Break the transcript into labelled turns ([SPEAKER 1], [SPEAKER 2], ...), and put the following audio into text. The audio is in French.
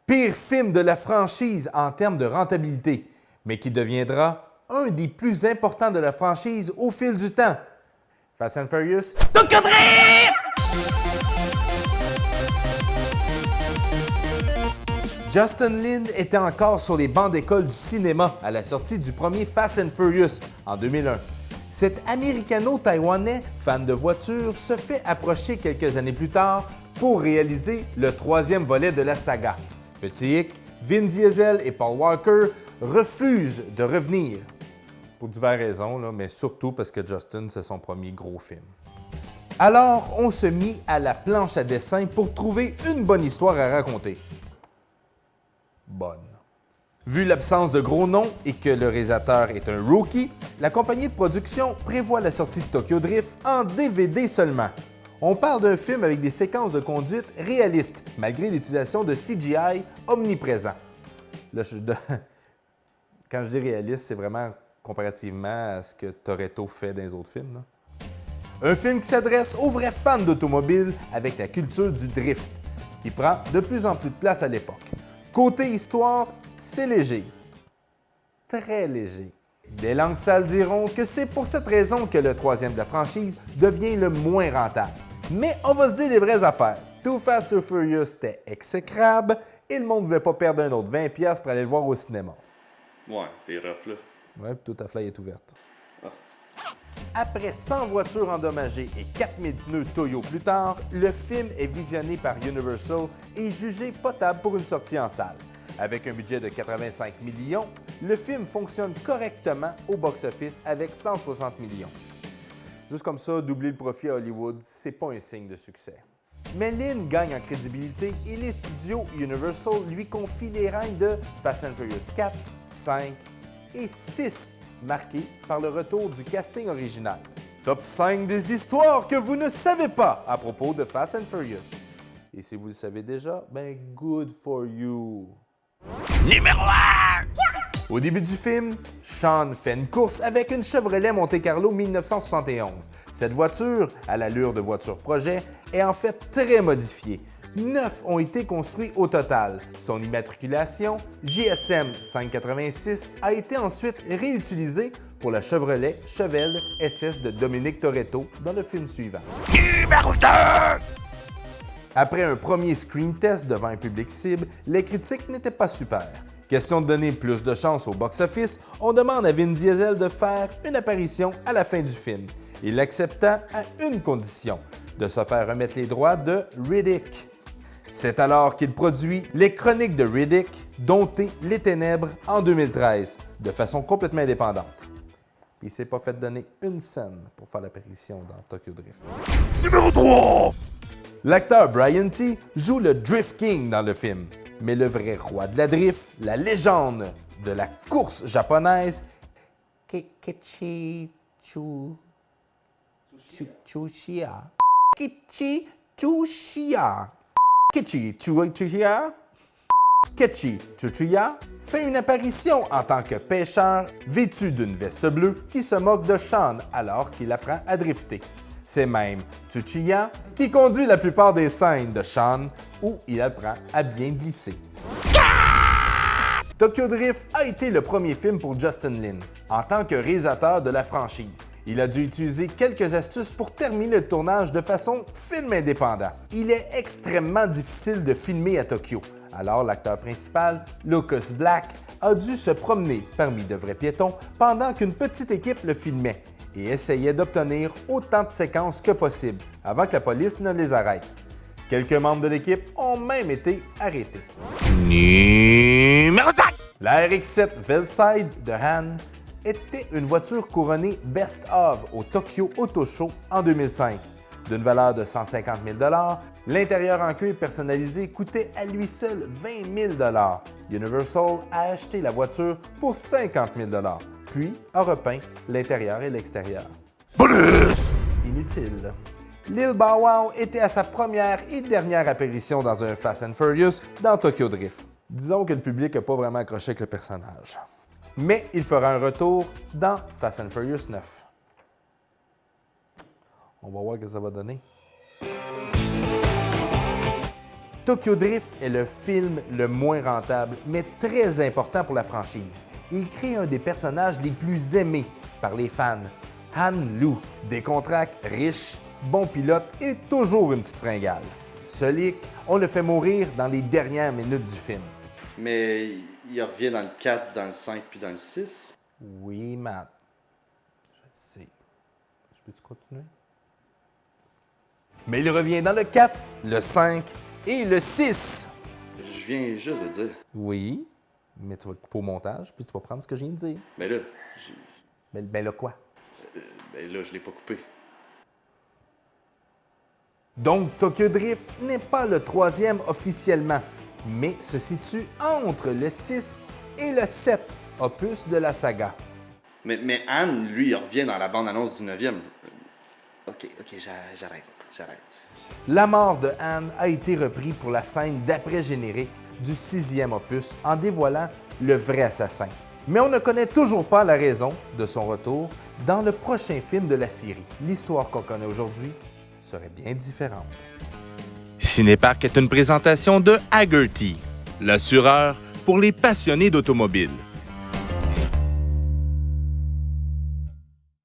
[SPEAKER 1] Pire film de la franchise en termes de rentabilité, mais qui deviendra un des plus importants de la franchise au fil du temps. Fast and Furious Tokyo Drift! Justin Lin était encore sur les bancs d'école du cinéma à la sortie du premier Fast and Furious en 2001. Cet Américano-Taïwanais, fan de voitures, se fait approcher quelques années plus tard pour réaliser le troisième volet de la saga. Petit hic, Vin Diesel et Paul Walker refusent de revenir. Pour diverses raisons, là, mais surtout parce que Justin, c'est son premier gros film. Alors, on se mit à la planche à dessin pour trouver une bonne histoire à raconter. Bonne. Vu l'absence de gros noms et que le réalisateur est un rookie, la compagnie de production prévoit la sortie de Tokyo Drift en DVD seulement. On parle d'un film avec des séquences de conduite réalistes, malgré l'utilisation de CGI omniprésent. Là, quand je dis réaliste, c'est vraiment comparativement à ce que Toretto fait dans les autres films. Là. Un film qui s'adresse aux vrais fans d'automobile avec la culture du drift, qui prend de plus en plus de place à l'époque. Côté histoire, c'est léger. Très léger. Des langues sales diront que c'est pour cette raison que le troisième de la franchise devient le moins rentable. Mais on va se dire les vraies affaires. Too Fast, Too Furious, c'était exécrable et le monde ne voulait pas perdre un autre 20$ pour aller le voir au cinéma.
[SPEAKER 2] Ouais, t'es rough là.
[SPEAKER 1] Ouais, puis toute la fly est ouverte.
[SPEAKER 2] Ah.
[SPEAKER 1] Après 100 voitures endommagées et 4000 pneus Toyo plus tard, le film est visionné par Universal et jugé potable pour une sortie en salle. Avec un budget de 85 millions, le film fonctionne correctement au box-office avec 160 millions. Juste comme ça, doubler le profit à Hollywood, c'est pas un signe de succès. Mais Lin gagne en crédibilité et les studios Universal lui confient les règnes de Fast and Furious 4, 5 et 6, marqués par le retour du casting original. Top 5 des histoires que vous ne savez pas à propos de Fast and Furious. Et si vous le savez déjà, ben good for you. Numéro 1! Au début du film, Sean fait une course avec une Chevrolet Monte Carlo 1971. Cette voiture, à l'allure de voiture projet, est en fait très modifiée. 9 ont été construits au total. Son immatriculation, JSM 586, a été ensuite réutilisée pour la Chevrolet Chevelle SS de Dominique Toretto dans le film suivant. Numéro 2! Après un premier screen test devant un public cible, les critiques n'étaient pas super. Question de donner plus de chance au box-office, on demande à Vin Diesel de faire une apparition à la fin du film. Il accepta à une condition, de se faire remettre les droits de Riddick. C'est alors qu'il produit Les Chroniques de Riddick, dompté Les Ténèbres en 2013, de façon complètement indépendante. Puis il s'est pas fait donner une scène pour faire l'apparition dans Tokyo Drift. Numéro 3! L'acteur Brian T. joue le Drift King dans le film. Mais le vrai roi de la drift, la légende de la course japonaise, Kichi Tsuchiya. Kichi Tsuchiya. Kichi Tsuchiya fait une apparition en tant que pêcheur vêtu d'une veste bleue qui se moque de Sean alors qu'il apprend à drifter. C'est même Tsuchiya qui conduit la plupart des scènes de Sean où il apprend à bien glisser. Tokyo Drift a été le premier film pour Justin Lin, en tant que réalisateur de la franchise. Il a dû utiliser quelques astuces pour terminer le tournage de façon film indépendant. Il est extrêmement difficile de filmer à Tokyo. Alors l'acteur principal, Lucas Black, a dû se promener parmi de vrais piétons pendant qu'une petite équipe le filmait et essayait d'obtenir autant de séquences que possible avant que la police ne les arrête. Quelques membres de l'équipe ont même été arrêtés. Numéro 5! La RX-7 Veilside de Han était une voiture couronnée Best of au Tokyo Auto Show en 2005. D'une valeur de 150 000 $, l'intérieur en cuir personnalisé coûtait à lui seul 20 000 $. Universal a acheté la voiture pour 50 000 $, puis a repeint l'intérieur et l'extérieur. Bonus! Inutile. Lil Bow Wow était à sa première et dernière apparition dans un Fast and Furious dans Tokyo Drift. Disons que le public n'a pas vraiment accroché avec le personnage. Mais il fera un retour dans Fast and Furious 9. On va voir ce que ça va donner. Tokyo Drift est le film le moins rentable, mais très important pour la franchise. Il crée un des personnages les plus aimés par les fans, Han Lu, décontracté, riche, bon pilote et toujours une petite fringale. Slick, on le fait mourir dans les dernières minutes du film.
[SPEAKER 2] Mais il revient dans le 4, dans le 5 puis dans le 6.
[SPEAKER 1] Oui, Matt. Je sais. Je peux-tu continuer? Mais il revient dans le 4, le 5 et le 6.
[SPEAKER 2] Je viens juste de dire.
[SPEAKER 1] Oui, mais tu vas le couper au montage, puis tu vas prendre ce que je viens de dire.
[SPEAKER 2] Mais là,
[SPEAKER 1] Ben là quoi?
[SPEAKER 2] je l'ai pas coupé.
[SPEAKER 1] Donc, Tokyo Drift n'est pas le troisième officiellement, mais se situe entre le 6 et le 7 opus de la saga.
[SPEAKER 2] Mais Anne, lui, il revient dans la bande-annonce du 9e. Ok, j'arrête.
[SPEAKER 1] La mort de Han a été repris pour la scène d'après-générique du 6e opus en dévoilant le vrai assassin. Mais on ne connaît toujours pas la raison de son retour dans le prochain film de la série. L'histoire qu'on connaît aujourd'hui serait bien différente. Cinéparc est une présentation de Hagerty, l'assureur pour les passionnés d'automobile.